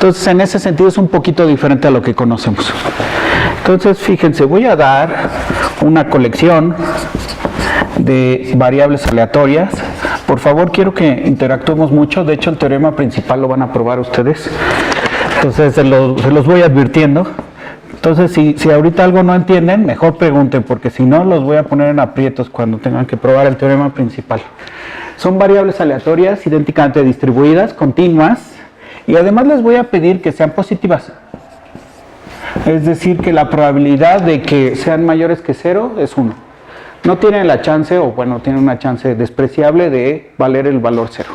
Entonces, en ese sentido es un poquito diferente a lo que conocemos. Entonces, fíjense, voy a dar una colección de variables aleatorias. Por favor, quiero que interactuemos mucho. De hecho, el teorema principal lo van a probar ustedes. Entonces, se los voy advirtiendo. Entonces, si ahorita algo no entienden, mejor pregunten, porque si no, los voy a poner en aprietos cuando tengan que probar el teorema principal. Son variables aleatorias, idénticamente distribuidas, continuas, y además les voy a pedir que sean positivas. Es decir, que la probabilidad de que sean mayores que 0 es 1. No tienen la chance, o bueno, tienen una chance despreciable de valer el valor 0.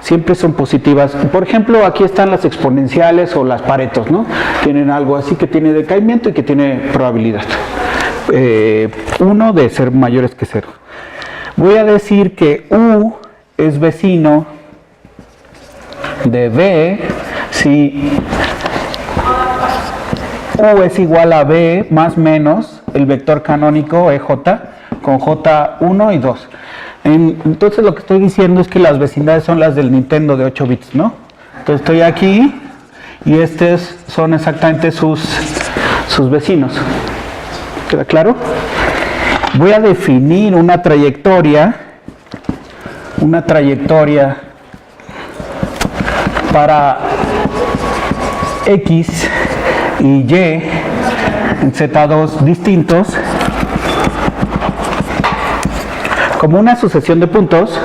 Siempre son positivas. Por ejemplo, aquí están las exponenciales o las paretos, ¿no? Tienen algo así que tiene decaimiento y que tiene probabilidad 1 de ser mayores que 0. Voy a decir que U es vecino de B si U es igual a B más menos el vector canónico EJ con J1 y 2. Entonces lo que estoy diciendo es que las vecindades son las del Nintendo de 8 bits, ¿no? Entonces estoy aquí y estos son exactamente sus vecinos. ¿Queda claro? Voy a definir una trayectoria para X y Y en Z2 distintos como una sucesión de puntos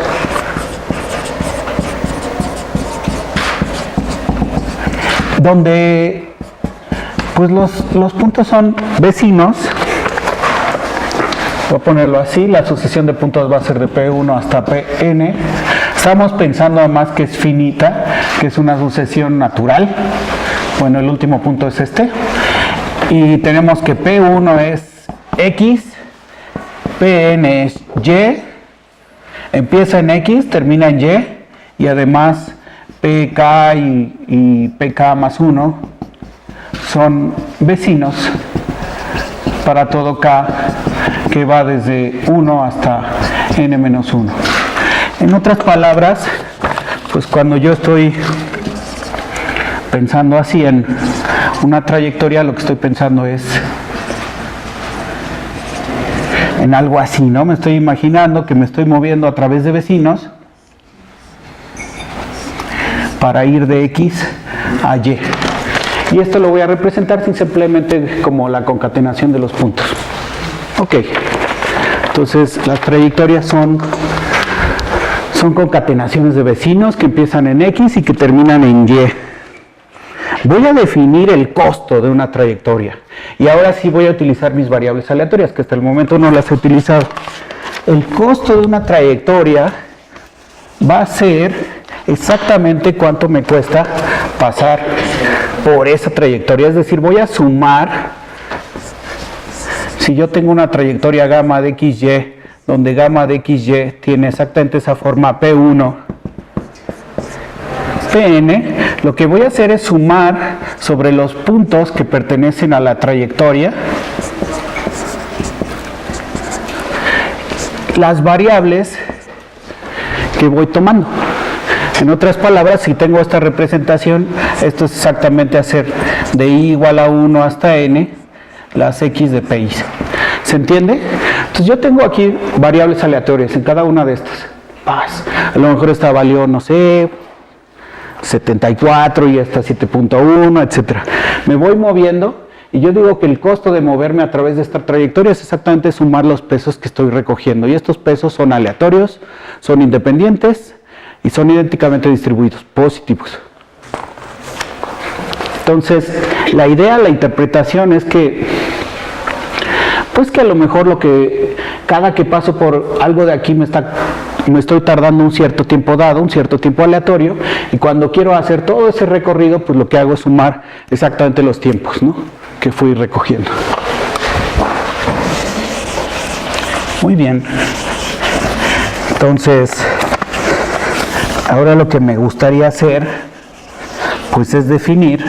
donde pues los puntos son vecinos. Voy a ponerlo así, la sucesión de puntos va a ser de P1 hasta Pn. Estamos pensando además que es finita, que es una sucesión natural. Bueno, el último punto es este. Y tenemos que P1 es X, Pn es Y, empieza en X, termina en Y, y además Pk y Pk más 1 son vecinos para todo K que va desde 1 hasta n menos 1. En otras palabras, pues cuando yo estoy pensando así en una trayectoria, lo que estoy pensando es en algo así, ¿no? Me estoy imaginando que me estoy moviendo a través de vecinos para ir de X a Y. Y esto lo voy a representar simplemente como la concatenación de los puntos. Ok, entonces las trayectorias son concatenaciones de vecinos que empiezan en X y que terminan en Y. Voy a definir el costo de una trayectoria y ahora sí voy a utilizar mis variables aleatorias, que hasta el momento no las he utilizado. El costo de una trayectoria va a ser exactamente cuánto me cuesta pasar por esa trayectoria, es decir, voy a sumar. Si yo tengo una trayectoria gamma de XY, donde gamma de XY tiene exactamente esa forma P1, Pn, lo que voy a hacer es sumar sobre los puntos que pertenecen a la trayectoria las variables que voy tomando. En otras palabras, si tengo esta representación, esto es exactamente hacer de i igual a 1 hasta n las x de pi. ¿Se entiende? Entonces yo tengo aquí variables aleatorias en cada una de estas. A lo mejor esta valió, no sé, 74 y esta 7.1, etcétera. Me voy moviendo y yo digo que el costo de moverme a través de esta trayectoria es exactamente sumar los pesos que estoy recogiendo. Y estos pesos son aleatorios, son independientes y son idénticamente distribuidos, positivos. Entonces, la idea, la interpretación es que, pues que a lo mejor cada que paso por algo de aquí me estoy tardando un cierto tiempo dado, un cierto tiempo aleatorio, y cuando quiero hacer todo ese recorrido, pues lo que hago es sumar exactamente los tiempos, ¿no?, que fui recogiendo. Muy bien. Entonces, ahora lo que me gustaría hacer, pues es definir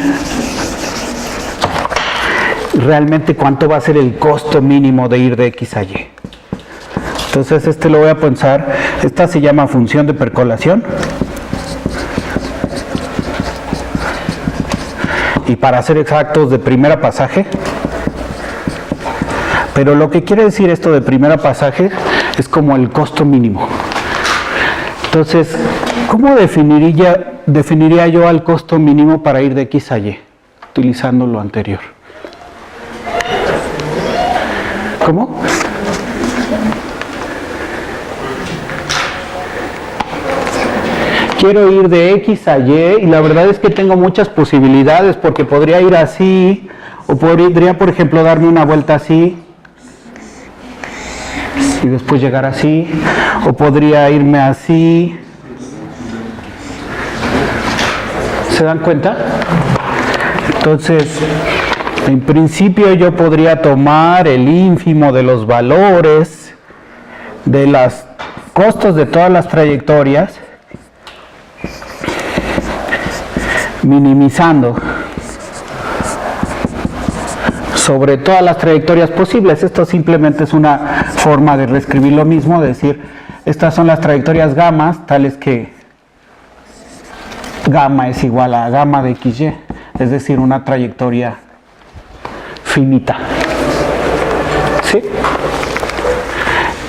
realmente cuánto va a ser el costo mínimo de ir de X a Y. Entonces lo voy a pensar, esta se llama función de percolación. y para ser exactos de primera pasaje. Pero lo que quiere decir esto de primera pasaje es como el costo mínimo. Entonces, ¿cómo definiría yo al costo mínimo para ir de X a Y? Utilizando lo anterior. ¿Cómo? Quiero ir de X a Y y la verdad es que tengo muchas posibilidades porque podría ir así o podría, por ejemplo, darme una vuelta así y después llegar así, o podría irme así. ¿Se dan cuenta? Entonces, en principio yo podría tomar el ínfimo de los valores de los costos de todas las trayectorias, minimizando sobre todas las trayectorias posibles. Esto simplemente es una forma de reescribir lo mismo, de decir, estas son las trayectorias gamas, tales que gamma es igual a gamma de XY, es decir, una trayectoria finita. ¿Sí?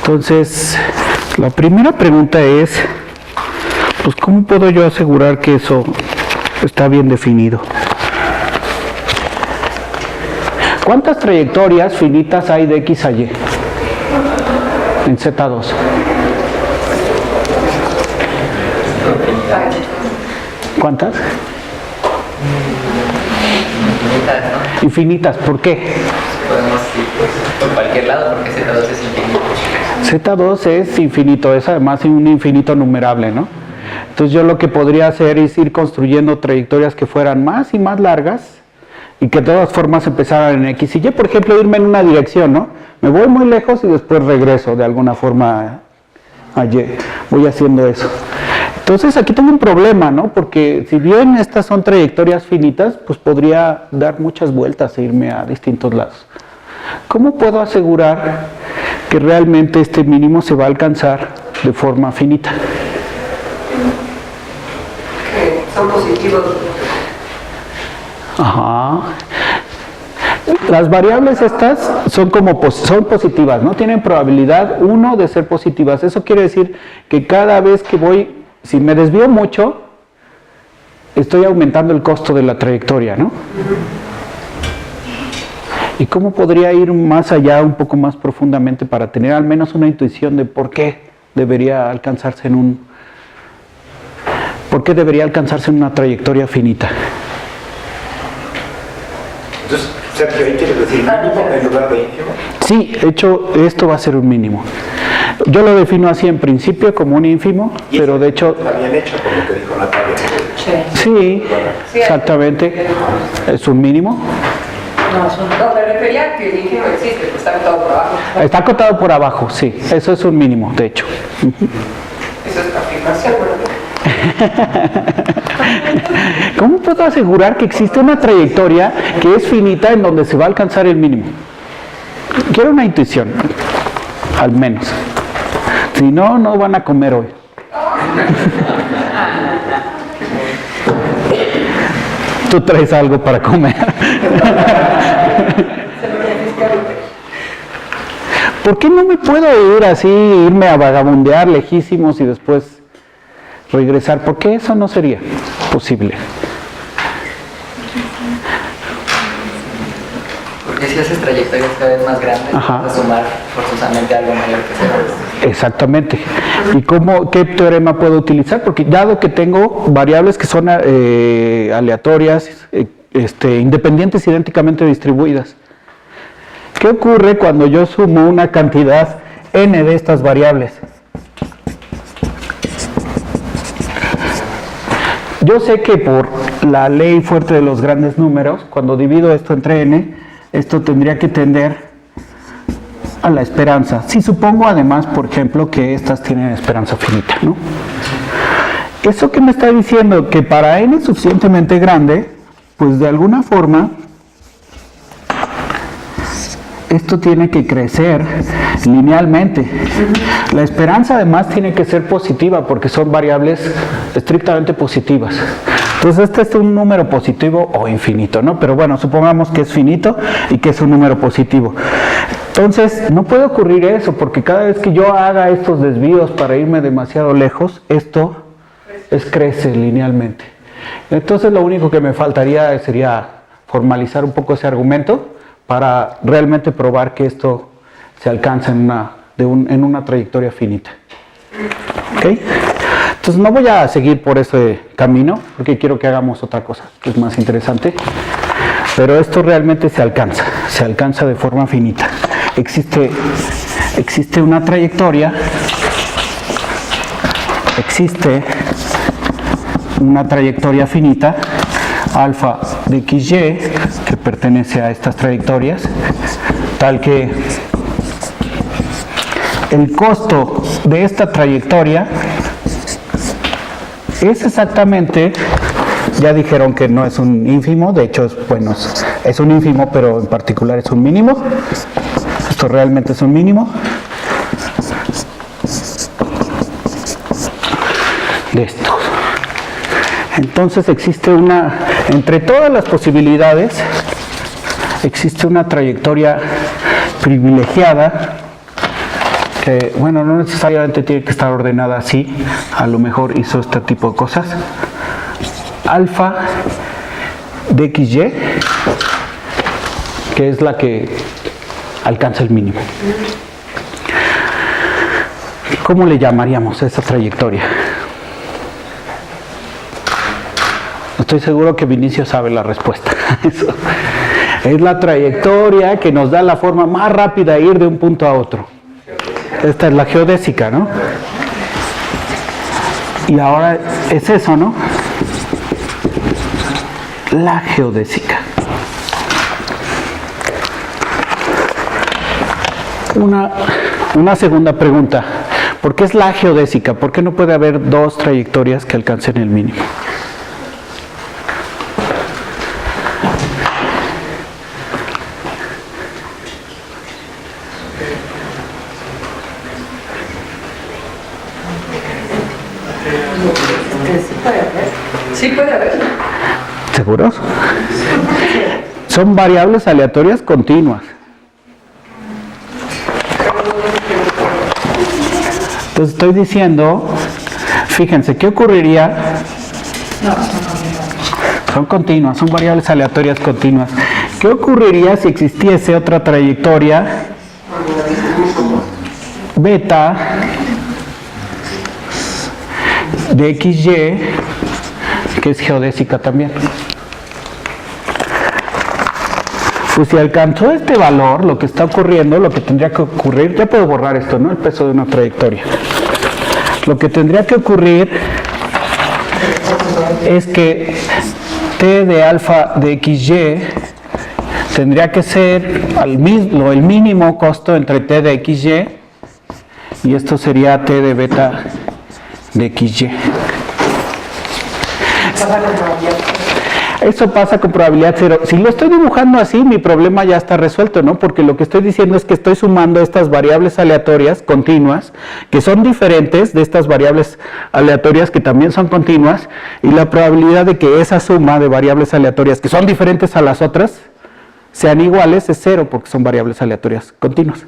Entonces, la primera pregunta es, pues, ¿cómo puedo yo asegurar que eso está bien definido? ¿Cuántas trayectorias finitas hay de X a Y en Z2? ¿Cuántas? Infinitas, ¿no? Infinitas, ¿por qué? Podemos ir por cualquier lado porque Z2 es infinito. Z2 es infinito, es además un infinito numerable, ¿no? Entonces yo lo que podría hacer es ir construyendo trayectorias que fueran más y más largas y que de todas formas empezaran en X y Y. Por ejemplo, irme en una dirección, ¿no? Me voy muy lejos y después regreso de alguna forma a Y. Voy haciendo eso. Entonces aquí tengo un problema, ¿no? Porque si bien estas son trayectorias finitas, pues podría dar muchas vueltas e irme a distintos lados. ¿Cómo puedo asegurar que realmente este mínimo se va a alcanzar de forma finita? Que son positivos. Ajá. Las variables estas son son positivas, ¿no? Tienen probabilidad 1 de ser positivas. Eso quiere decir que cada vez que voy, si me desvío mucho, estoy aumentando el costo de la trayectoria, ¿no? ¿Y cómo podría ir más allá, un poco más profundamente, para tener al menos una intuición de por qué debería alcanzarse en una trayectoria finita? Entonces, Sergio, ¿ahí quieres decir mínimo en lugar de ínfimo? Sí, hecho, esto va a ser un mínimo. Yo lo defino así en principio como un ínfimo, pero de hecho... Está bien hecho por lo que dijo Natalia. Sí, exactamente. Es un mínimo. No, me refería a que el ínfimo existe, pues está acotado por abajo. Está acotado por abajo, sí. Eso es un mínimo, de hecho. Eso es afirmación, bueno. ¿Cómo puedo asegurar que existe una trayectoria que es finita en donde se va a alcanzar el mínimo? Quiero una intuición, al menos. Si no, no van a comer hoy. Tú traes algo para comer. ¿Por qué no me puedo ir así, irme a vagabundear lejísimos y después regresar? ¿Por qué eso no sería posible? Porque si haces trayectorias cada vez más grandes, Ajá. vas a sumar forzosamente algo mayor que Z2. Exactamente. ¿Y qué teorema puedo utilizar? Porque dado que tengo variables que son aleatorias, independientes idénticamente distribuidas, ¿qué ocurre cuando yo sumo una cantidad n de estas variables? Yo sé que por la ley fuerte de los grandes números, cuando divido esto entre n, esto tendría que tender a la esperanza. Si supongo además, por ejemplo, que estas tienen esperanza finita, ¿no? ¿Eso qué me está diciendo? Que para n suficientemente grande, pues de alguna forma, esto tiene que crecer linealmente. La esperanza además tiene que ser positiva porque son variables estrictamente positivas. Entonces este es un número positivo o infinito, ¿no? Pero bueno, supongamos que es finito y que es un número positivo. Entonces no puede ocurrir eso, porque cada vez que yo haga estos desvíos para irme demasiado lejos, esto crece linealmente. Entonces lo único que me faltaría sería formalizar un poco ese argumento para realmente probar que esto se alcanza en una trayectoria finita. ¿Ok? Entonces no voy a seguir por ese camino, porque quiero que hagamos otra cosa, que es más interesante. Pero esto realmente se alcanza de forma finita. Existe una trayectoria, finita, alfa de XY, que pertenece a estas trayectorias, tal que el costo de esta trayectoria es exactamente, ya dijeron que no es un ínfimo, de hecho, bueno, es un ínfimo, pero en particular es un mínimo. Esto realmente es un mínimo de estos. Entonces entre todas las posibilidades, existe una trayectoria privilegiada que, bueno, no necesariamente tiene que estar ordenada así, a lo mejor hizo este tipo de cosas. Alfa de XY, que es la que alcanza el mínimo. ¿Cómo le llamaríamos a esa trayectoria? Estoy seguro que Vinicio sabe la respuesta. Eso. Es la trayectoria que nos da la forma más rápida de ir de un punto a otro. Esta es la geodésica, ¿no? Y ahora es eso, ¿no? La geodésica. Una segunda pregunta. ¿Por qué es la geodésica? ¿Por qué no puede haber dos trayectorias que alcancen el mínimo? Sí puede haber. ¿Seguros? Son variables aleatorias continuas. Entonces estoy diciendo, fíjense, ¿qué ocurriría? Son continuas, son variables aleatorias continuas. ¿Qué ocurriría si existiese otra trayectoria beta de XY, que es geodésica también? Pues si alcanzó este valor, lo que está ocurriendo, lo que tendría que ocurrir, ya puedo borrar esto, ¿no? El peso de una trayectoria. Lo que tendría que ocurrir es que T de alfa de XY tendría que ser el mínimo costo entre T de XY y esto sería T de beta de XY. Eso pasa con probabilidad cero. Si lo estoy dibujando así, mi problema ya está resuelto, ¿no? Porque lo que estoy diciendo es que estoy sumando estas variables aleatorias continuas, que son diferentes de estas variables aleatorias que también son continuas, y la probabilidad de que esa suma de variables aleatorias que son diferentes a las otras sean iguales es cero, porque son variables aleatorias continuas.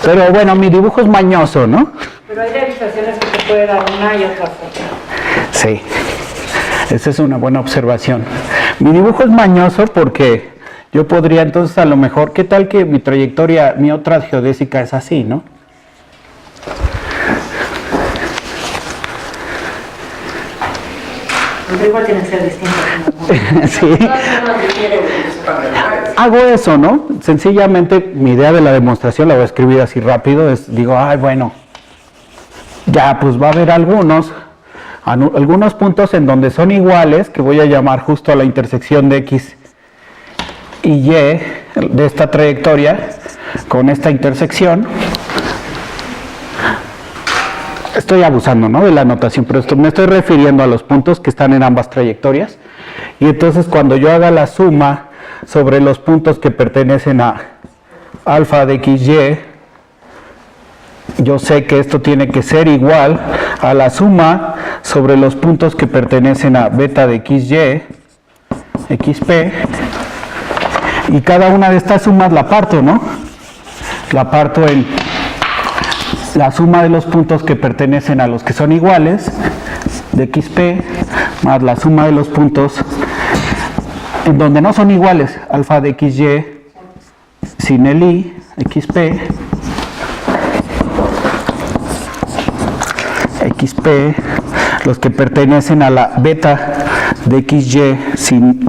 Pero bueno, mi dibujo es mañoso, ¿no? Pero hay realizaciones que te puede dar una y otra foto. Sí. Esa es una buena observación. Mi dibujo es mañoso porque yo podría entonces a lo mejor, ¿qué tal que mi trayectoria, mi otra geodésica es así, ¿no? Pero igual tienen que ser distintos. Sí. Hago eso, ¿no? Sencillamente mi idea de la demostración la voy a escribir así rápido, digo, ay, bueno, ya pues va a haber algunos puntos en donde son iguales, que voy a llamar justo a la intersección de X y Y de esta trayectoria con esta intersección. Estoy abusando, ¿no?, de la notación, pero me estoy refiriendo a los puntos que están en ambas trayectorias. Y entonces cuando yo haga la suma sobre los puntos que pertenecen a alfa de XY, yo sé que esto tiene que ser igual a la suma sobre los puntos que pertenecen a beta de XY, XP, y cada una de estas sumas la parto, ¿no? La parto en la suma de los puntos que pertenecen a los que son iguales, de XP, más la suma de los puntos en donde no son iguales, alfa de XY sin el I, XP, los que pertenecen a la beta de XY sin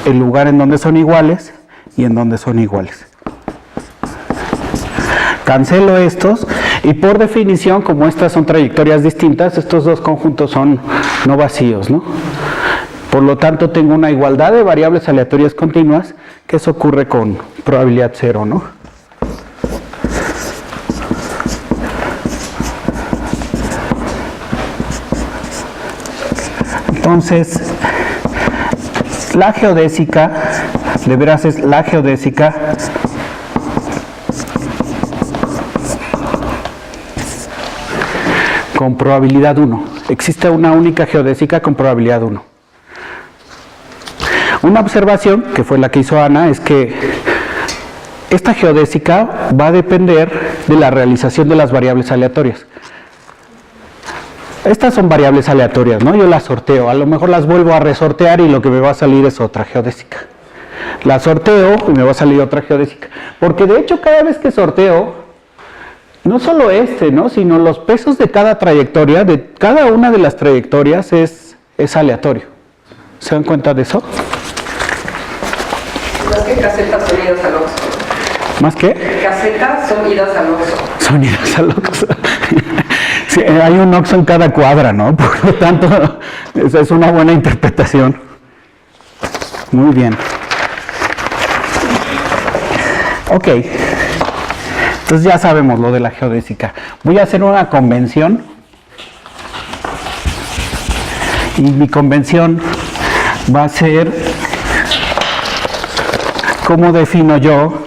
el lugar en donde son iguales y en donde son iguales. Cancelo estos y por definición, como estas son trayectorias distintas, estos dos conjuntos son no vacíos, ¿no? Por lo tanto, tengo una igualdad de variables aleatorias continuas, que eso ocurre con probabilidad 0, ¿no? Entonces, la geodésica, de veras es la geodésica con probabilidad 1. Existe una única geodésica con probabilidad 1. Una observación, que fue la que hizo Ana, es que esta geodésica va a depender de la realización de las variables aleatorias. Estas son variables aleatorias, ¿no? Yo las sorteo, a lo mejor las vuelvo a resortear y lo que me va a salir es otra geodésica. La sorteo y me va a salir otra geodésica. Porque de hecho cada vez que sorteo, no solo ¿no? Sino los pesos de cada trayectoria, de cada una de las trayectorias es aleatorio. ¿Se dan cuenta de eso? Más que casetas son idas al Oxxo. ¿Más qué? Casetas son idas al Oxxo. Son idas al Oxxo. Sí, hay un Oxxo en cada cuadra, ¿no? Por lo tanto, esa es una buena interpretación. Muy bien. Ok. Entonces ya sabemos lo de la geodésica. Voy a hacer una convención. Y mi convención va a ser cómo defino yo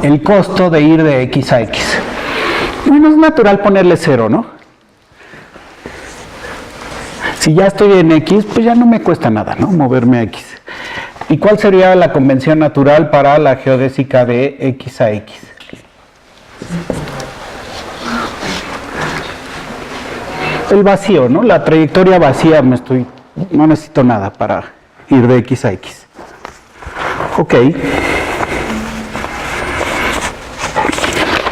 el costo de ir de X a X. Bueno, es natural ponerle 0, ¿no? Si ya estoy en X, pues ya no me cuesta nada, ¿no? Moverme a X. ¿Y cuál sería la convención natural para la geodésica de X a X? El vacío, ¿no? La trayectoria vacía, no necesito nada para ir de X a X. Ok.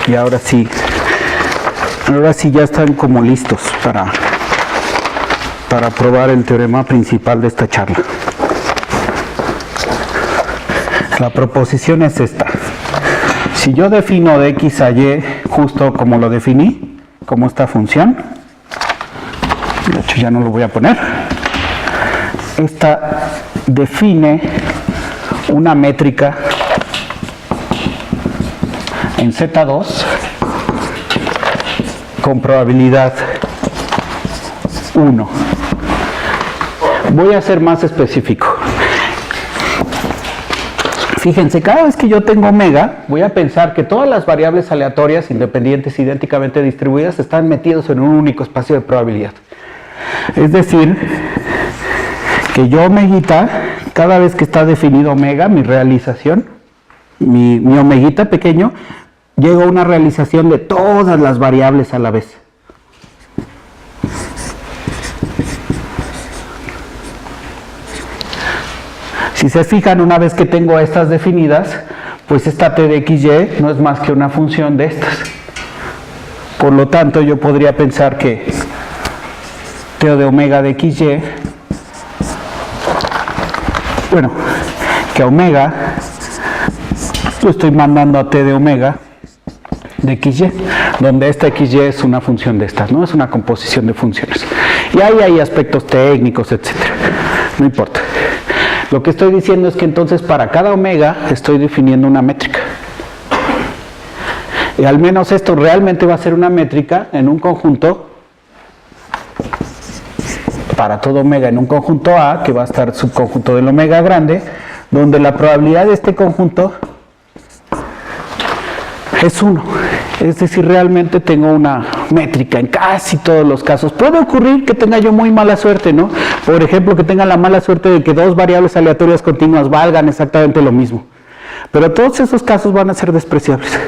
Y ahora sí ya están como listos para probar el teorema principal de esta charla. La proposición es esta. Si yo defino de X a Y justo como lo definí, como esta función, de hecho ya no lo voy a poner, esta define una métrica en Z2 con probabilidad 1. Voy a ser más específico. Fíjense, cada vez que yo tengo omega, voy a pensar que todas las variables aleatorias, independientes, idénticamente distribuidas, están metidos en un único espacio de probabilidad. Es decir, que yo omeguita, cada vez que está definido omega, mi realización, mi omeguita pequeño, llego a una realización de todas las variables a la vez. Si se fijan, una vez que tengo estas definidas, pues esta t de xy no es más que una función de estas. Por lo tanto, yo podría pensar que t de omega de xy, bueno, que omega lo estoy mandando a t de omega de xy, donde esta xy es una función de estas, ¿no? Es una composición de funciones. Y ahí hay aspectos técnicos, etcétera. No importa. Lo que estoy diciendo es que entonces para cada omega estoy definiendo una métrica. Y al menos esto realmente va a ser una métrica en un conjunto, para todo omega en un conjunto A, que va a estar subconjunto del omega grande, donde la probabilidad de este conjunto es 1. Es decir, realmente tengo una métrica en casi todos los casos. Puede ocurrir que tenga yo muy mala suerte, ¿no? Por ejemplo, que tenga la mala suerte de que dos variables aleatorias continuas valgan exactamente lo mismo. Pero todos esos casos van a ser despreciables.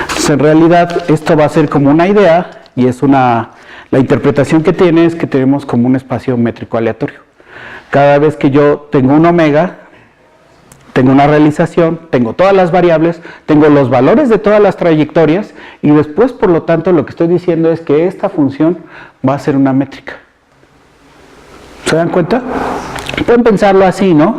Entonces, en realidad, esto va a ser como una idea, y es la interpretación que tiene es que tenemos como un espacio métrico aleatorio. Cada vez que yo tengo un omega, tengo una realización, tengo todas las variables, tengo los valores de todas las trayectorias, y después, por lo tanto, lo que estoy diciendo es que esta función va a ser una métrica. ¿Se dan cuenta? Pueden pensarlo así, ¿no?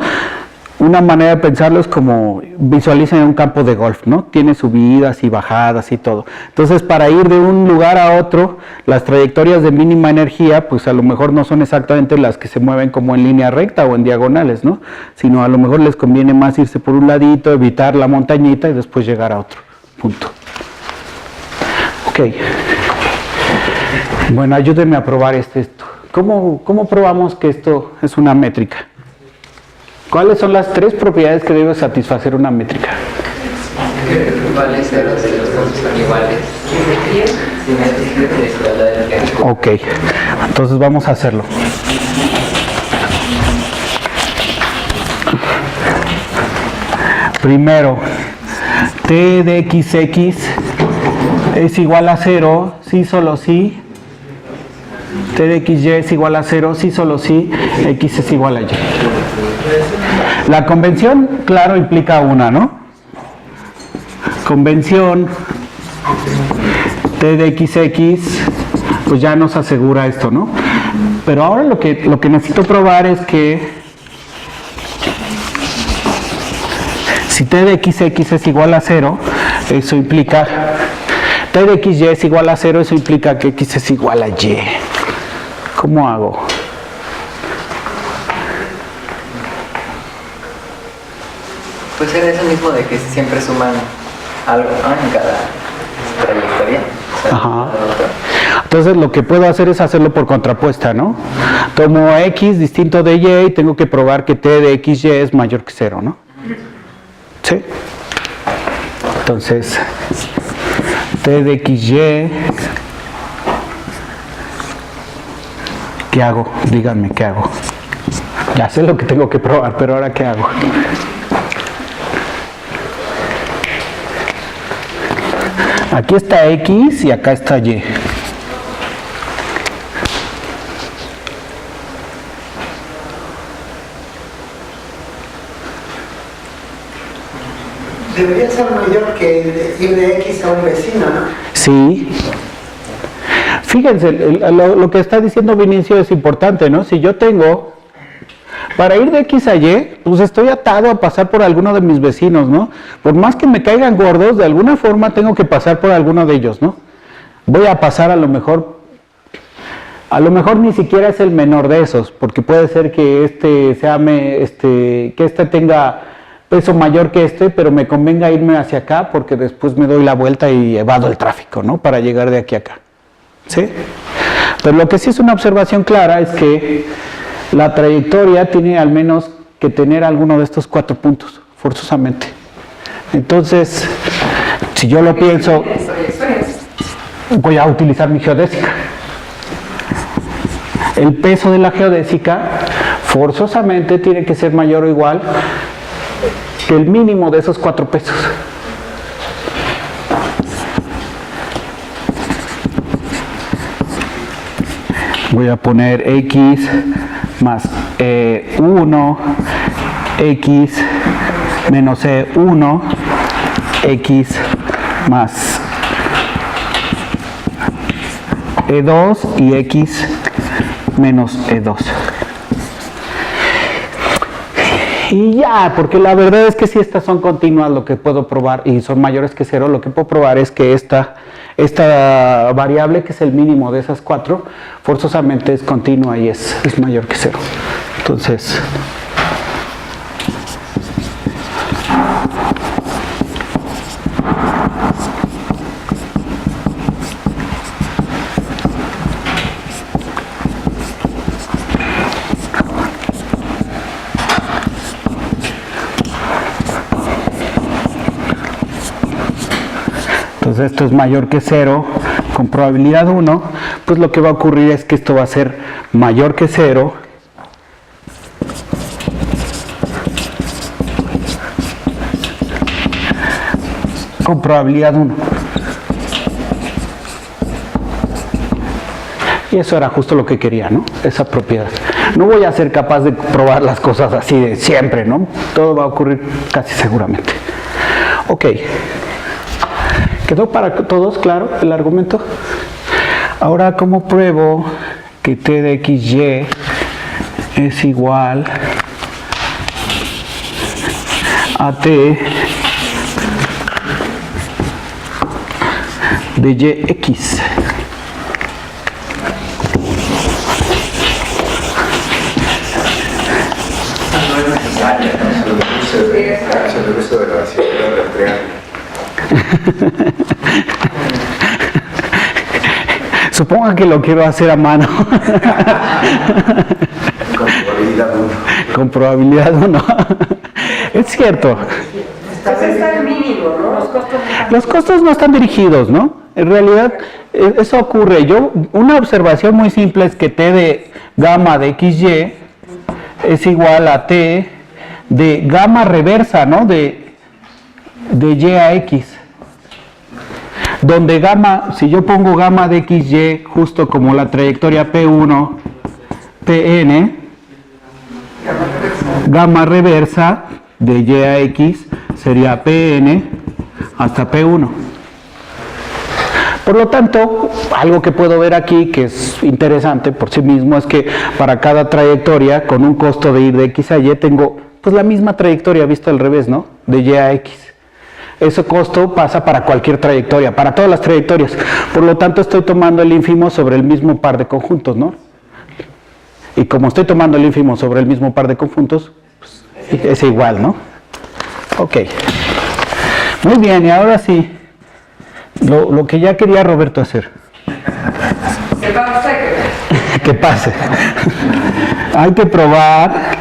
Una manera de pensarlo es como visualicen un campo de golf, ¿no? Tiene subidas y bajadas y todo. Entonces, para ir de un lugar a otro, las trayectorias de mínima energía, pues a lo mejor no son exactamente las que se mueven como en línea recta o en diagonales, ¿no? Sino a lo mejor les conviene más irse por un ladito, evitar la montañita y después llegar a otro punto. Ok. Bueno, ayúdenme a probar esto. ¿Cómo probamos que esto es una métrica? ¿Cuáles son las tres propiedades que debe satisfacer una métrica? Vale, ceros y los casos son iguales. Simétrica y desigualdad de energía. Ok, entonces vamos a hacerlo. Primero, t de xx es igual a 0 si solo si t de xy es igual a 0 si solo si x es igual a y. La convención, claro, implica una, ¿no? Convención t de xx, pues ya nos asegura esto, ¿no? Pero ahora lo que necesito probar es que si t de xx es igual a 0, eso implica t de xy es igual a 0, eso implica que x es igual a y. ¿Cómo hago? Pues era eso mismo de que siempre suman algo, ¿no? En cada trayectoria. O sea, Ajá. cada otro. Entonces lo que puedo hacer es hacerlo por contrapuesta, ¿no? Tomo x distinto de y y tengo que probar que t de xy es mayor que 0, ¿no? ¿Sí? Entonces, t de xy, ¿qué hago? Díganme, ¿qué hago? Ya sé lo que tengo que probar, pero ahora ¿qué hago? Aquí está x y acá está y. Debería ser mayor que ir de X a un vecino, ¿no? Sí. Fíjense, lo que está diciendo Vinicio es importante, ¿no? Si yo tengo, para ir de X a Y, pues estoy atado a pasar por alguno de mis vecinos, ¿no? Por más que me caigan gordos, de alguna forma tengo que pasar por alguno de ellos, ¿no? Voy a pasar a lo mejor ni siquiera es el menor de esos, porque puede ser que este tenga peso mayor que pero me convenga irme hacia acá porque después me doy la vuelta y evado el tráfico, ¿no? Para llegar de aquí a acá. ¿Sí? Pero lo que sí es una observación clara es que la trayectoria tiene al menos que tener alguno de estos 4 puntos, forzosamente. Entonces, si yo lo pienso, voy a utilizar mi geodésica. El peso de la geodésica forzosamente tiene que ser mayor o igual que el mínimo de esos 4 pesos. Voy a poner x más 1, x menos e1, x más e2 y x menos e2. Y ya, porque la verdad es que si estas son continuas, lo que puedo probar, y son mayores que 0, lo que puedo probar es que esta variable, que es el mínimo de esas 4, forzosamente es continua y es mayor que 0. Entonces, Entonces esto es mayor que 0 con probabilidad 1, pues lo que va a ocurrir es que esto va a ser mayor que 0 con probabilidad 1. Y eso era justo lo que quería, ¿no? Esa propiedad. No voy a ser capaz de probar las cosas así de siempre, ¿no? Todo va a ocurrir casi seguramente. Ok. ¿Quedó para todos claro el argumento? Ahora, ¿cómo pruebo que t de xy es igual a t de yx? Sobre el uso de la circular del triángulo. Suponga que lo quiero hacer a mano. Con probabilidad 1. Con probabilidad 1. Es cierto. Pues está el mínimo, ¿no? Los costos Los costos no están dirigidos, ¿no? En realidad, eso ocurre. Una observación muy simple es que t de gamma de xy es igual a t de gamma reversa, ¿no? De y a x. Donde gamma, si yo pongo gamma de xy justo como la trayectoria P1, Pn, gamma reversa de y a x sería Pn hasta P1. Por lo tanto, algo que puedo ver aquí que es interesante por sí mismo es que para cada trayectoria con un costo de ir de x a y tengo pues la misma trayectoria vista al revés, ¿no? De y a x. Ese costo pasa para cualquier trayectoria, para todas las trayectorias. Por lo tanto, estoy tomando el ínfimo sobre el mismo par de conjuntos, ¿no? Y como estoy tomando el ínfimo sobre el mismo par de conjuntos, pues, es igual, ¿no? Ok. Muy bien, y ahora sí, lo que ya quería Roberto hacer. ¿Qué va a hacer? Que pase. Hay que probar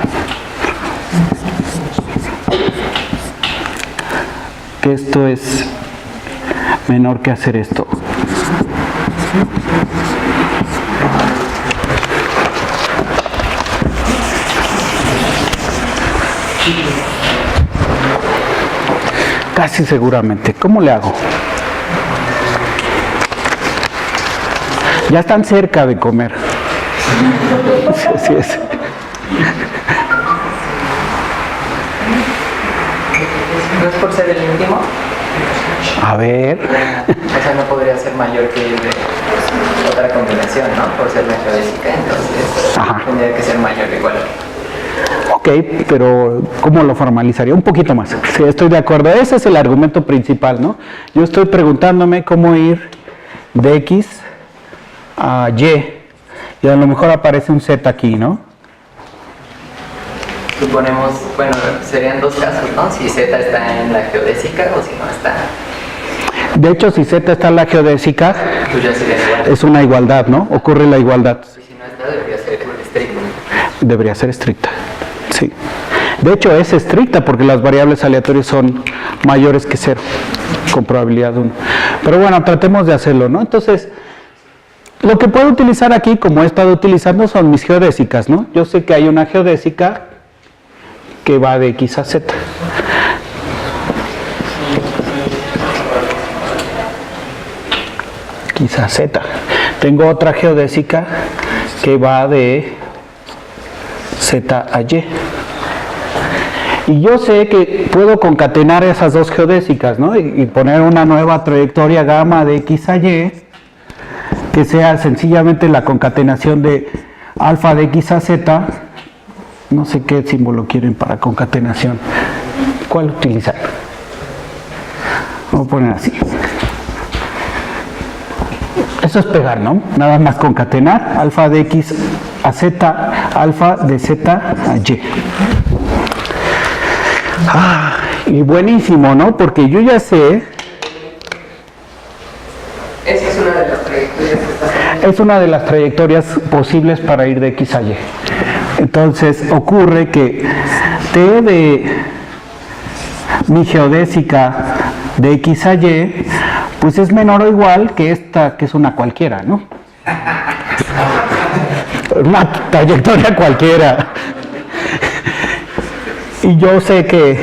que esto es menor que hacer esto. Casi seguramente. ¿Cómo le hago? Ya están cerca de comer. Sí, es. ¿No es por ser el ínfimo? A ver. O sea, no podría ser mayor que el de otra combinación, ¿no? Por ser la geodésica, entonces Ajá. tendría que ser mayor o igual. Ok, pero ¿cómo lo formalizaría? Un poquito más. Sí, estoy de acuerdo. Ese es el argumento principal, ¿no? Yo estoy preguntándome cómo ir de x a y. Y a lo mejor aparece un z aquí, ¿no? Suponemos, bueno, serían dos casos, ¿no? Si z está en la geodésica o si no está, De hecho, si z está en la geodésica, pues ya sería igual. es una igualdad, ¿no? Ocurre la igualdad. Y si no está, debería ser estricto. Debería ser estricta. Sí. De hecho, es estricta porque las variables aleatorias son mayores que 0, con probabilidad 1. Pero bueno, tratemos de hacerlo, ¿no? Entonces, lo que puedo utilizar aquí, como he estado utilizando, son mis geodésicas, ¿no? Yo sé que hay una geodésica que va de x a z. X a z. Tengo otra geodésica que va de z a y. Y yo sé que puedo concatenar esas dos geodésicas, ¿no? Y poner una nueva trayectoria gamma de x a y que sea sencillamente la concatenación de alfa de x a z. No sé qué símbolo quieren para concatenación. ¿Cuál utilizar? Vamos a poner así. Eso es pegar, ¿no? Nada más concatenar alfa de x a z, alfa de z a y. Y buenísimo, ¿no? Porque yo ya sé, Esa es una de las trayectorias que está haciendo. es una de las trayectorias posibles para ir de x a y. Entonces ocurre que t de mi geodésica de x a y pues es menor o igual que esta, que es una cualquiera, ¿no? Una trayectoria cualquiera. Y yo sé que,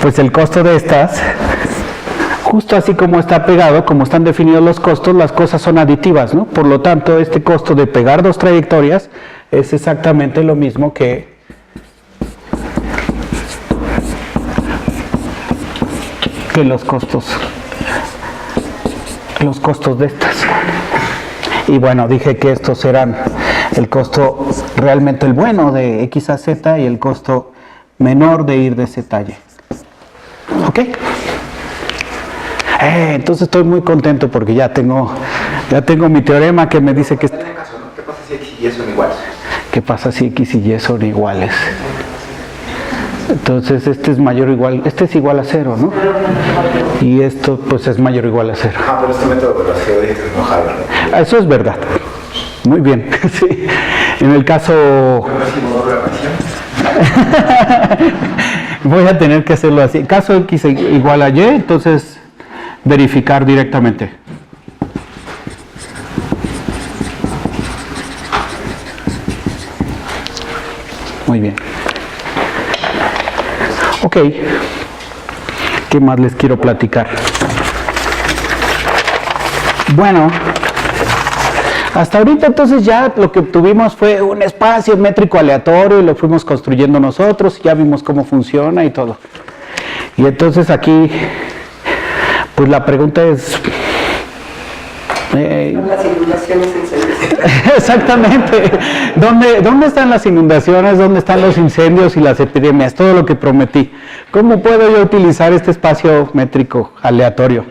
pues el costo de estas, justo así como está pegado, como están definidos los costos, las cosas son aditivas, ¿no? Por lo tanto, este costo de pegar dos trayectorias es exactamente lo mismo que los costos de estas. Y bueno, dije que estos eran el costo realmente el bueno de X a Z y el costo menor de ir de Z a Y. ¿Ok? Entonces estoy muy contento porque ya tengo mi teorema que me dice que... ¿Qué pasa si X y Y son iguales? ¿Qué pasa si X y Y son iguales? Entonces este es igual a 0, ¿no? Y esto pues es mayor o igual a 0. Ah, pero este método de los geodésicos no jala, ¿no? Eso es verdad. Muy bien. Sí. En el caso... Voy a tener que hacerlo así. Caso X igual a Y, entonces verificar directamente. Muy bien. Ok. ¿Qué más les quiero platicar? Bueno, hasta ahorita entonces ya lo que obtuvimos fue un espacio métrico aleatorio y lo fuimos construyendo nosotros, ya vimos cómo funciona y todo. Y entonces aquí, pues la pregunta es... Las inundaciones en servicio. Exactamente. ¿Dónde están las inundaciones? ¿Dónde están los incendios y las epidemias? Todo lo que prometí. ¿Cómo puedo yo utilizar este espacio métrico aleatorio?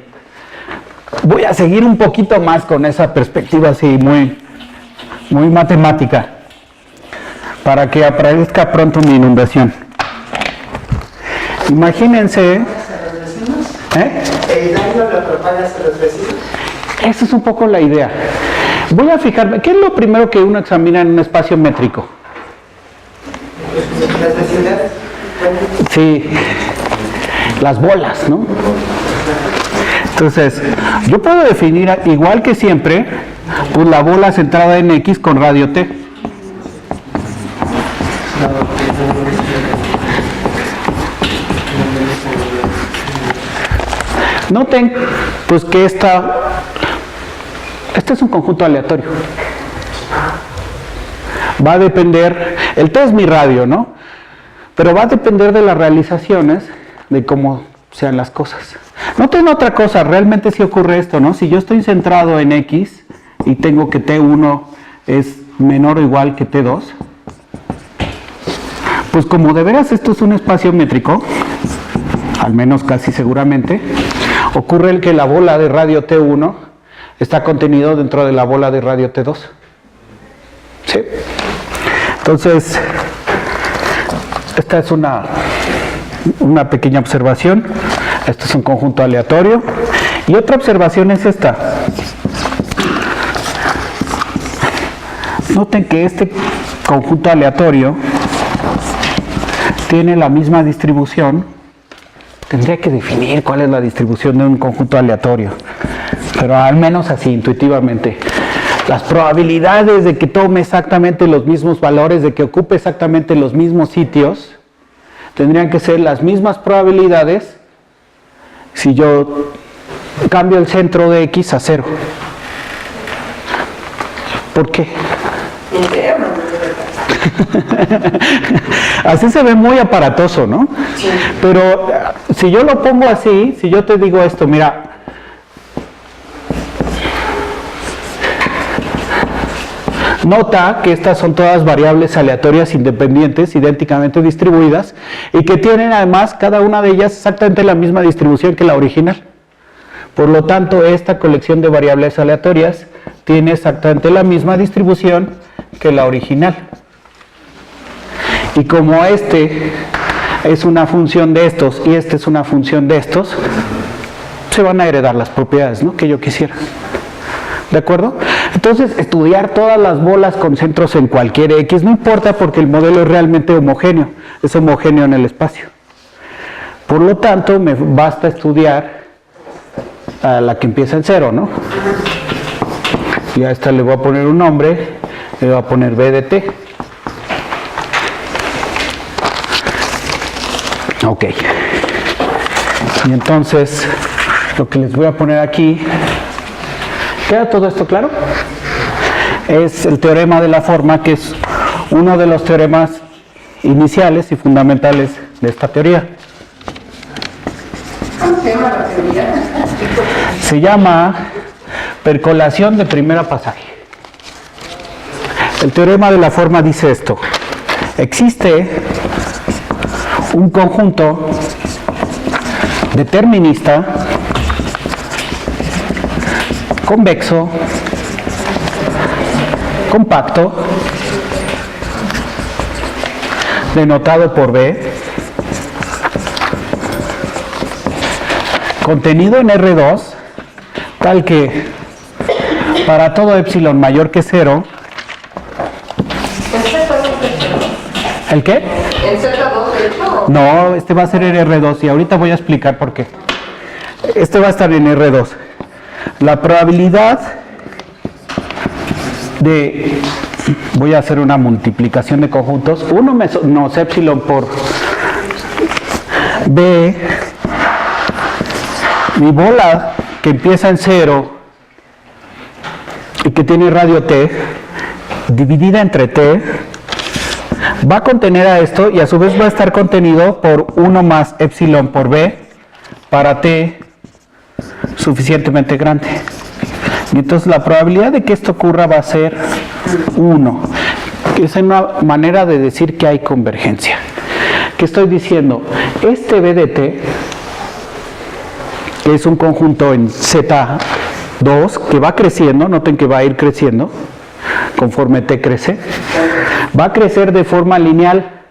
Voy a seguir un poquito más con esa perspectiva así muy matemática para que aparezca pronto mi inundación. Imagínense... ¿El daño lo propagas a los vecinos? Esa es un poco la idea. Voy a fijarme, ¿qué es lo primero que uno examina en un espacio métrico? ¿Las vecindades? Sí, las bolas, ¿no? Entonces, yo puedo definir, igual que siempre, pues la bola centrada en X con radio T. Noten, pues que este es un conjunto aleatorio. Va a depender, el T es mi radio, ¿no? Pero va a depender de las realizaciones, de cómo sean las cosas. Noten otra cosa, realmente sí ocurre esto, ¿no? Si yo estoy centrado en X y tengo que T1 es menor o igual que T2, pues como de veras esto es un espacio métrico, al menos casi seguramente, ocurre el que la bola de radio T1 está contenido dentro de la bola de radio T2. ¿Sí? Entonces, esta es una pequeña observación. Esto es un conjunto aleatorio. Y otra observación es esta. Noten que este conjunto aleatorio tiene la misma distribución. Tendría que definir cuál es la distribución de un conjunto aleatorio, pero al menos así, intuitivamente. Las probabilidades de que tome exactamente los mismos valores, de que ocupe exactamente los mismos sitios, tendrían que ser las mismas probabilidades si yo cambio el centro de X a 0. ¿Por qué? Así se ve muy aparatoso, ¿no? Sí. Pero si yo lo pongo así, si yo te digo esto, mira, nota que estas son todas variables aleatorias independientes, idénticamente distribuidas, y que tienen además cada una de ellas exactamente la misma distribución que la original. Por lo tanto, esta colección de variables aleatorias tiene exactamente la misma distribución que la original. Y como este es una función de estos y este es una función de estos, se van a heredar las propiedades, ¿no?, que yo quisiera. ¿De acuerdo? Entonces, estudiar todas las bolas con centros en cualquier X no importa porque el modelo es realmente homogéneo, es homogéneo en el espacio. Por lo tanto, me basta estudiar a la que empieza en 0, ¿no? Y a esta le voy a poner un nombre, le voy a poner B de T. Ok. Y entonces, lo que les voy a poner aquí, ¿queda todo esto claro? Es el teorema de la forma, que es uno de los teoremas iniciales y fundamentales de esta teoría. ¿Cómo se llama la teoría? Se llama percolación de primera pasaje. El teorema de la forma dice esto: existe un conjunto determinista convexo compacto denotado por B, contenido en R2, tal que para todo epsilon mayor que 0, ¿el qué? ¿En Z2 hecho? No, este va a ser en R2 y ahorita voy a explicar por qué. Este va a estar en R2. La probabilidad de... Voy a hacer una multiplicación de conjuntos. 1 menos epsilon por B. Mi bola que empieza en 0 y que tiene radio T, dividida entre T, va a contener a esto y a su vez va a estar contenido por 1 más epsilon por B para T suficientemente grande. Y entonces la probabilidad de que esto ocurra va a ser 1. Esa es una manera de decir que hay convergencia. ¿Qué estoy diciendo? Este B de T es un conjunto en Z2 que va creciendo, noten que va a ir creciendo conforme T crece. Va a crecer de forma lineal.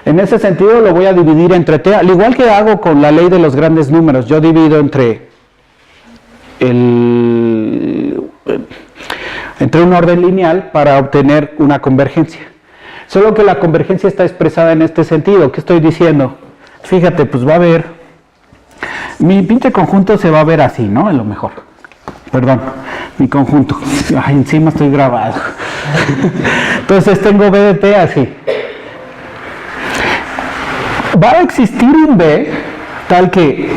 En ese sentido lo voy a dividir entre T, al igual que hago con la ley de los grandes números. Yo divido entre un orden lineal para obtener una convergencia. Solo que la convergencia está expresada en este sentido. ¿Qué estoy diciendo? Fíjate, pues va a haber... Mi pinche conjunto se va a ver así, ¿no? A lo mejor. Perdón, mi conjunto. Ay, encima estoy grabado. Entonces tengo B de T así. Va a existir un B tal que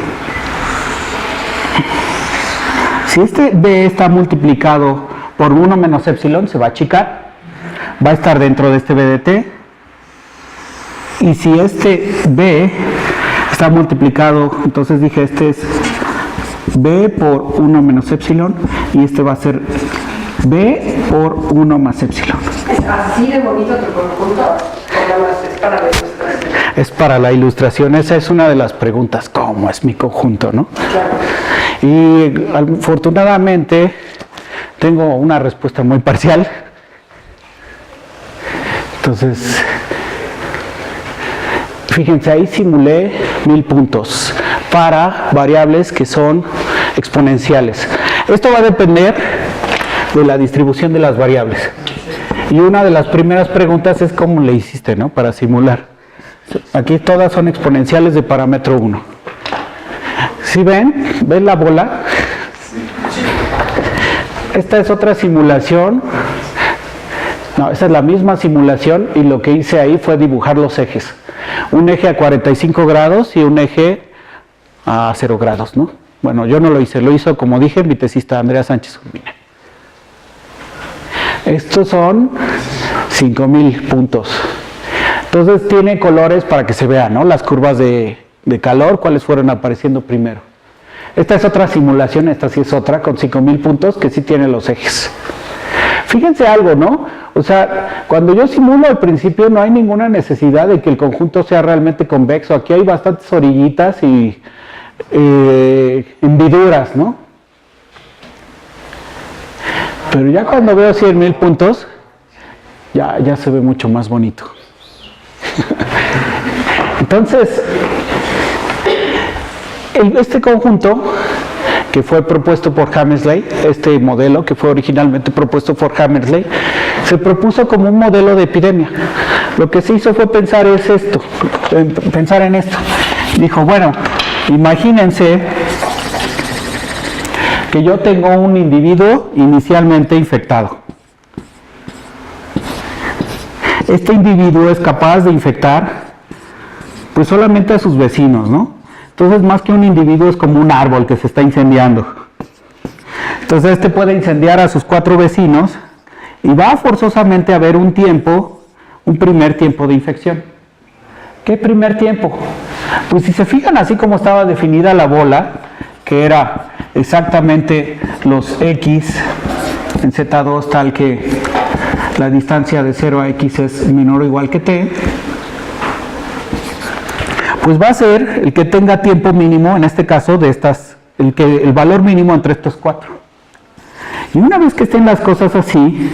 si este B está multiplicado por 1 menos epsilon, se va a achicar, va a estar dentro de este B de T. Y si este B está multiplicado, entonces dije este es B por 1 menos epsilon y este va a ser B por 1 más epsilon. ¿Es así de bonito tu conjunto? ¿O nada más es para la ilustración? Es para la ilustración, esa es una de las preguntas, ¿cómo es mi conjunto, no? Claro. Y afortunadamente tengo una respuesta muy parcial. Entonces, fíjense, ahí simulé 1000 puntos para variables que son exponenciales. Esto va a depender de la distribución de las variables. Y una de las primeras preguntas es cómo le hiciste, ¿no? Para simular. Aquí todas son exponenciales de parámetro 1. ¿Sí ven? ¿Ven la bola? Esta es otra simulación. No, esta es la misma simulación y lo que hice ahí fue dibujar los ejes. Un eje a 45 grados y un eje a 0 grados, ¿no? Bueno, yo no lo hice, lo hizo, como dije, mi tesista Andrea Sánchez Urbina. Estos son 5000 puntos. Entonces tiene colores para que se vean, ¿no? Las curvas de calor, cuáles fueron apareciendo primero. Esta es otra simulación, esta sí es otra, con 5000 puntos que sí tiene los ejes. Fíjense algo, ¿no? O sea, cuando yo simulo al principio no hay ninguna necesidad de que el conjunto sea realmente convexo. Aquí hay bastantes orillitas y hendiduras, ¿no? Pero ya cuando veo 100,000 puntos, ya se ve mucho más bonito. Entonces, este conjunto que fue propuesto por Hammersley, este modelo que fue originalmente propuesto por Hammersley, se propuso como un modelo de epidemia. Lo que se hizo fue pensar en esto. Dijo, bueno, imagínense que yo tengo un individuo inicialmente infectado. Este individuo es capaz de infectar pues solamente a sus vecinos, ¿no? Entonces, más que un individuo, es como un árbol que se está incendiando. Entonces, este puede incendiar a sus 4 vecinos y va forzosamente a haber un primer tiempo de infección. ¿Qué primer tiempo? Pues si se fijan, así como estaba definida la bola, que era exactamente los X en Z2 tal que la distancia de 0 a X es menor o igual que T, pues va a ser el que tenga tiempo mínimo, en este caso, de estas, el valor mínimo entre estos 4. Y una vez que estén las cosas así,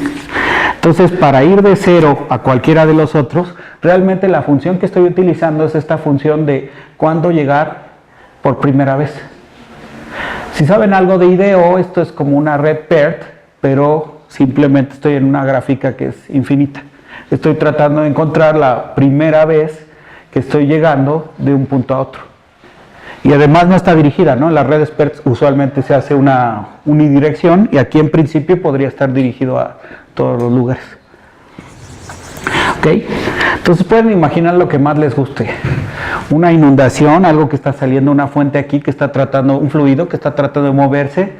entonces para ir de 0 a cualquiera de los otros, realmente la función que estoy utilizando es esta función de cuándo llegar por primera vez. Si saben algo de IDEO, esto es como una red PERT, pero simplemente estoy en una gráfica que es infinita. Estoy tratando de encontrar la primera vez que estoy llegando de un punto a otro. Y además no está dirigida, ¿no? En las redes PERT usualmente se hace una unidirección y aquí en principio podría estar dirigido a todos los lugares. ¿Ok? Entonces pueden imaginar lo que más les guste. Una inundación, algo que está saliendo, una fuente aquí que está tratando, un fluido que está tratando de moverse,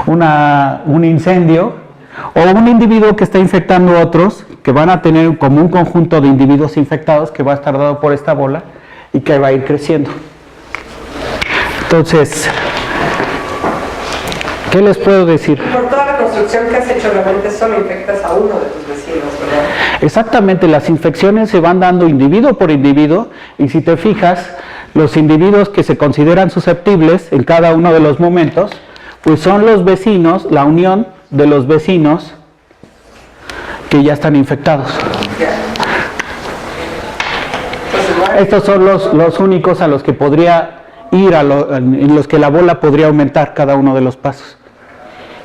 un incendio, o un individuo que está infectando a otros, que van a tener como un conjunto de individuos infectados que va a estar dado por esta bola y que va a ir creciendo. Entonces, ¿qué les puedo decir? Por toda la construcción que has hecho, realmente solo infectas a uno de tus vecinos, ¿verdad? Exactamente, las infecciones se van dando individuo por individuo y si te fijas, los individuos que se consideran susceptibles en cada uno de los momentos, pues son los vecinos, la unión de los vecinos que ya están infectados. Estos son los únicos a los que podría ir, en los que la bola podría aumentar cada uno de los pasos.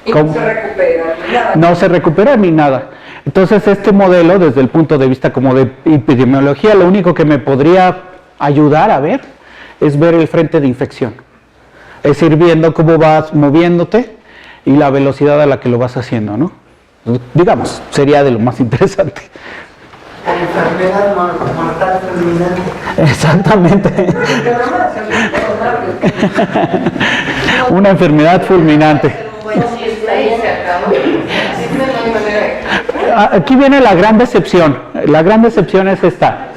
Y no se recupera ni nada. No se recupera ni nada. Entonces este modelo, desde el punto de vista como de epidemiología, lo único que me podría ayudar a ver es ver el frente de infección. Es ir viendo cómo vas moviéndote y la velocidad a la que lo vas haciendo, ¿no? Digamos, sería de lo más interesante. Enfermedad mortal fulminante. Exactamente. Una enfermedad fulminante. Aquí viene la gran decepción. La gran decepción es esta.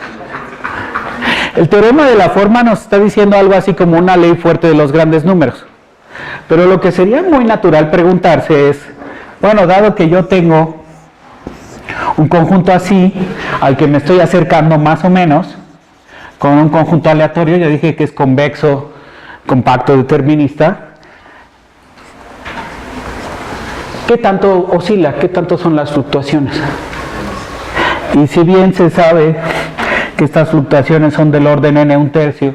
El teorema de la forma nos está diciendo algo así como una ley fuerte de los grandes números. Pero lo que sería muy natural preguntarse es, bueno, dado que yo tengo un conjunto así, al que me estoy acercando más o menos, con un conjunto aleatorio, ya dije que es convexo, compacto, determinista, ¿qué tanto oscila? ¿Qué tanto son las fluctuaciones? Y si bien se sabe que estas fluctuaciones son del orden n⁻⁰,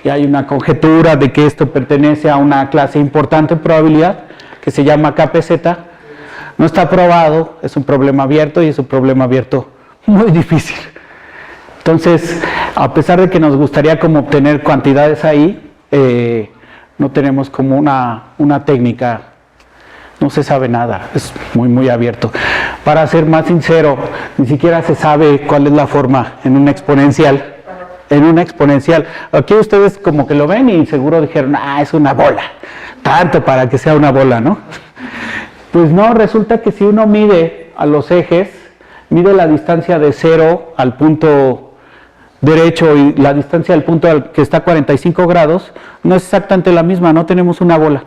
y hay una conjetura de que esto pertenece a una clase importante en probabilidad, que se llama KPZ, no está probado, es un problema abierto y es un problema abierto muy difícil. Entonces, a pesar de que nos gustaría como obtener cantidades ahí, no tenemos como una técnica, no se sabe nada, es muy abierto. Para ser más sincero, ni siquiera se sabe cuál es la forma en una exponencial. En una exponencial. Aquí ustedes como que lo ven y seguro dijeron, es una bola, tanto para que sea una bola, ¿no? Pues no, resulta que si uno mide a los ejes, mide la distancia de 0 al punto derecho y la distancia del punto al que está a 45 grados, no es exactamente la misma, no tenemos una bola.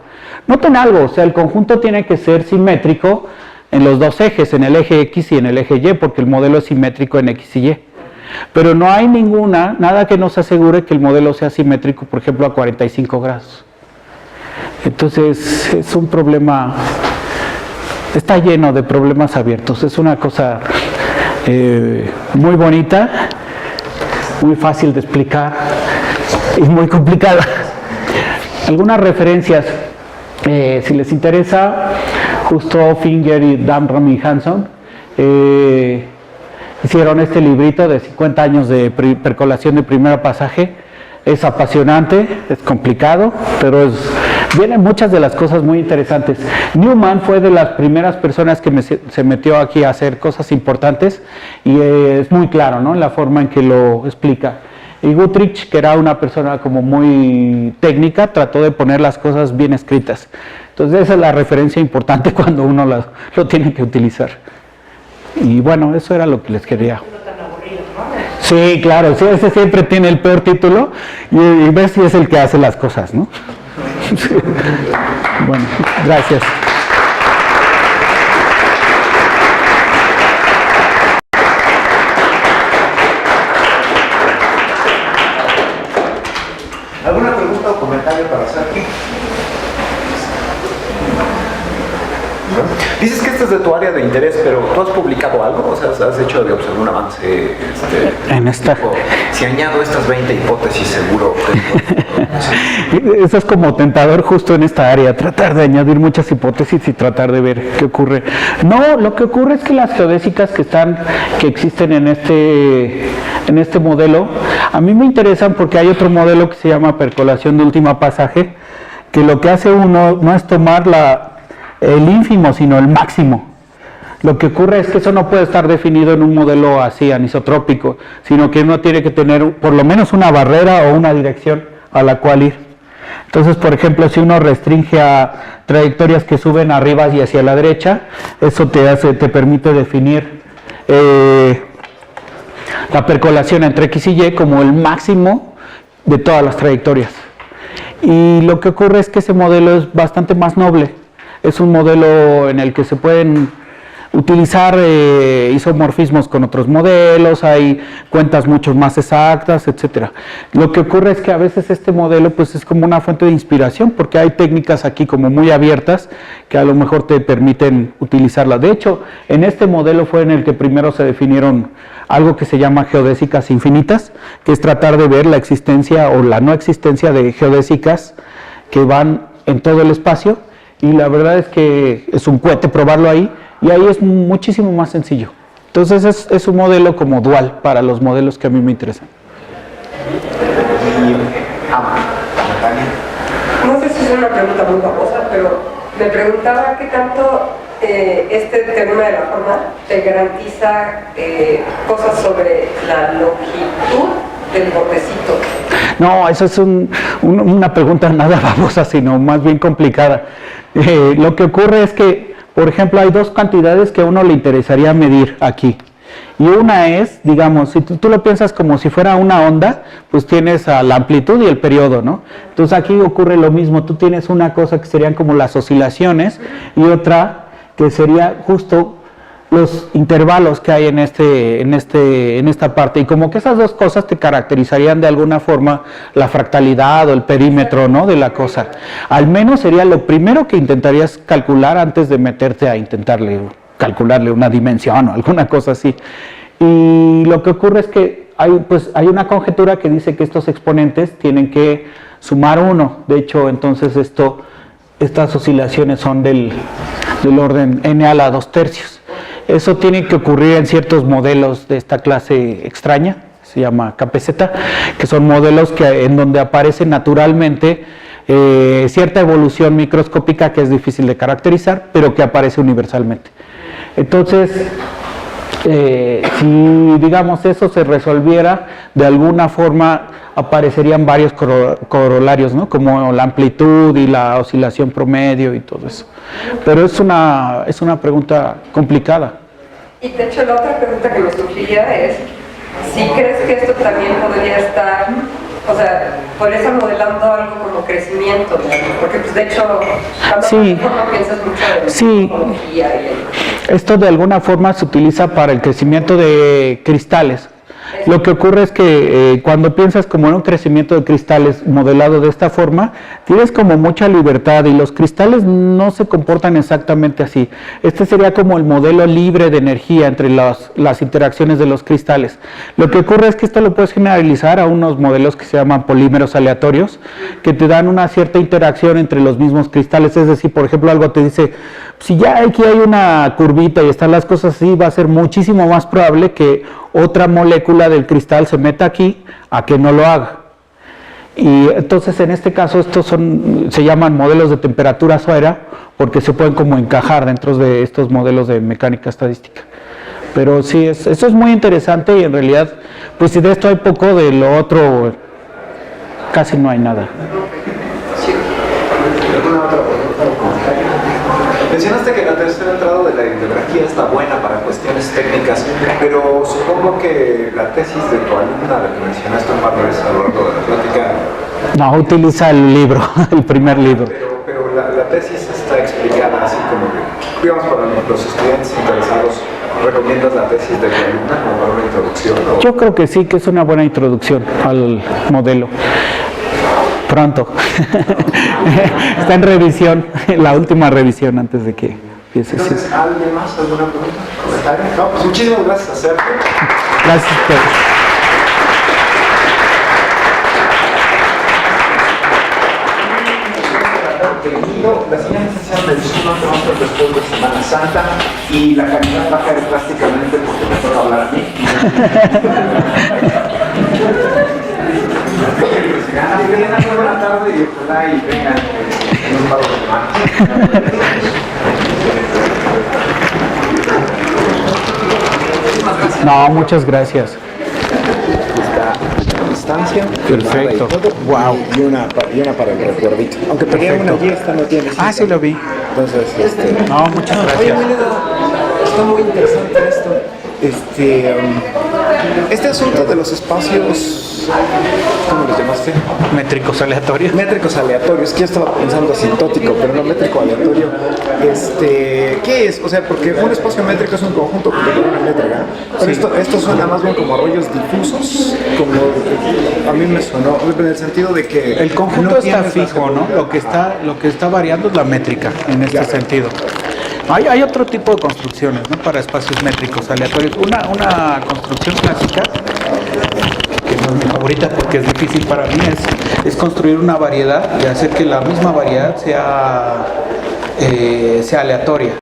Noten algo, o sea, el conjunto tiene que ser simétrico en los dos ejes, en el eje X y en el eje Y, porque el modelo es simétrico en X y Y. Pero no hay nada que nos asegure que el modelo sea simétrico, por ejemplo, a 45 grados. Entonces, es un problema, está lleno de problemas abiertos. Es una cosa muy bonita, muy fácil de explicar y muy complicada. Algunas referencias, si les interesa, justo Finger y Damron y Hanson, hicieron este librito de 50 años de percolación de primer pasaje. Es apasionante, es complicado, pero es Vienen muchas de las cosas muy interesantes. Newman fue de las primeras personas que se metió aquí a hacer cosas importantes y es muy claro, ¿no?, en la forma en que lo explica. Y Guthrie, que era una persona como muy técnica, trató de poner las cosas bien escritas. Entonces esa es la referencia importante cuando uno lo tiene que utilizar. Y bueno, eso era lo que les quería. Sí, claro, sí, ese siempre tiene el peor título y ves si es el que hace las cosas, ¿no? Sí. Bueno, gracias. ¿Alguna pregunta o comentario para hacer aquí? Dices que este es de tu área de interés, pero ¿tú has publicado algo? O sea, ¿has hecho, digamos, algún avance? En esta. Si añado estas 20 hipótesis, seguro. Eso es como tentador justo en esta área, tratar de añadir muchas hipótesis y tratar de ver qué ocurre. No, lo que ocurre es que las geodésicas que existen en este modelo, a mí me interesan porque hay otro modelo que se llama percolación de última pasaje, que lo que hace uno no es tomar el ínfimo, sino el máximo. Lo que ocurre es que eso no puede estar definido en un modelo así, anisotrópico, sino que uno tiene que tener por lo menos una barrera o una dirección a la cual ir. Entonces, por ejemplo, si uno restringe a trayectorias que suben arriba y hacia la derecha, eso te permite definir la percolación entre X y Y como el máximo de todas las trayectorias. Y lo que ocurre es que ese modelo es bastante más noble. Es un modelo en el que se pueden utilizar isomorfismos con otros modelos, hay cuentas mucho más exactas, etcétera. Lo que ocurre es que a veces este modelo pues es como una fuente de inspiración, porque hay técnicas aquí como muy abiertas que a lo mejor te permiten utilizarlas. De hecho, en este modelo fue en el que primero se definieron algo que se llama geodésicas infinitas, que es tratar de ver la existencia o la no existencia de geodésicas que van en todo el espacio. Y la verdad es que es un cohete probarlo ahí, y ahí es muchísimo más sencillo. Entonces es un modelo como dual para los modelos que a mí me interesan. No sé si es una pregunta muy famosa, pero me preguntaba qué tanto este teorema de la forma te garantiza cosas sobre la longitud del bordecito. No, eso es una pregunta nada famosa, sino más bien complicada. Lo que ocurre es que, por ejemplo, hay dos cantidades que a uno le interesaría medir aquí. Y una es, digamos, si tú lo piensas como si fuera una onda, pues tienes la amplitud y el periodo, ¿no? Entonces aquí ocurre lo mismo, tú tienes una cosa que serían como las oscilaciones y otra que sería justo los intervalos que hay en esta parte, y como que esas dos cosas te caracterizarían de alguna forma la fractalidad o el perímetro, ¿no?, de la cosa. Al menos sería lo primero que intentarías calcular antes de meterte a calcularle una dimensión o alguna cosa así. Y lo que ocurre es que hay una conjetura que dice que estos exponentes tienen que sumar 1. De hecho, entonces estas oscilaciones son del orden n a la 2/3. Eso tiene que ocurrir en ciertos modelos de esta clase extraña, se llama KPZ, que son modelos en donde aparece naturalmente cierta evolución microscópica que es difícil de caracterizar, pero que aparece universalmente. Entonces, si digamos eso se resolviera, de alguna forma aparecerían varios corolarios, ¿no?, como la amplitud y la oscilación promedio y todo eso. Pero es una pregunta complicada. Y de hecho la otra pregunta que me surgiría es si crees que esto también podría estar, o sea, por eso modelando algo como crecimiento, porque pues de hecho cuando sí, piensas mucho en sí, tecnología y esto de alguna forma se utiliza para el crecimiento de cristales. Lo que ocurre es que cuando piensas como en un crecimiento de cristales modelado de esta forma, tienes como mucha libertad y los cristales no se comportan exactamente así. Este sería como el modelo libre de energía entre las interacciones de los cristales. Lo que ocurre es que esto lo puedes generalizar a unos modelos que se llaman polímeros aleatorios, que te dan una cierta interacción entre los mismos cristales. Es decir, por ejemplo, algo te dice, si ya aquí hay una curvita y están las cosas así, va a ser muchísimo más probable que otra molécula del cristal se meta aquí a que no lo haga. Y entonces en este caso se llaman modelos de temperatura afuera porque se pueden como encajar dentro de estos modelos de mecánica estadística. Pero sí, eso es muy interesante y en realidad, pues si de esto hay poco, de lo otro casi no hay nada. ¿Alguna otra pregunta o comentario? Mencionaste que la tercera entrada de la bibliografía está buena para cuestiones técnicas, pero supongo que la tesis de tu alumna, la que mencionaste un par de veces a lo largo de la plática, No, utiliza el libro, el primer libro. pero la tesis está explicada así como que, digamos, para los estudiantes interesados, ¿recomiendas la tesis de tu alumna como para una introducción? ¿O? Yo creo que sí, que es una buena introducción al modelo. Pronto. Está en revisión, la última revisión antes de que empiece. Entonces, ¿alguien más? ¿Alguna pregunta? ¿Comentario? No, pues muchísimas gracias a Sergio. Gracias a ustedes. La siguiente sesión del Zoom va a ser después de Semana Santa y la calidad va a caer drásticamente porque me toca hablar a mí. Que tengan una buena tarde y ojalá y vengan en un par de semanas. No, muchas gracias. Distancia. Perfecto. Wow. Y una para el recuerdito. Aunque tenía una y esta no tiene. Ah, sí lo vi. Entonces, No, muchas Oye, gracias. está muy interesante esto. Este asunto de los espacios, ¿cómo lo llamaste? Métricos aleatorios. Métricos aleatorios, que yo estaba pensando asintótico, pero no métrico aleatorio. ¿Qué es? O sea, porque un espacio métrico es un conjunto que tiene una métrica, pero esto suena más bien como arroyos difusos, como a mí me sonó, en el sentido de que El conjunto no está tienes la fijo, ¿no? Lo que está variando es la métrica en este sentido. Hay otro tipo de construcciones, ¿no? Para espacios métricos aleatorios. Una construcción clásica, que no es mi favorita porque es difícil para mí, es construir una variedad y hacer que la misma variedad sea aleatoria.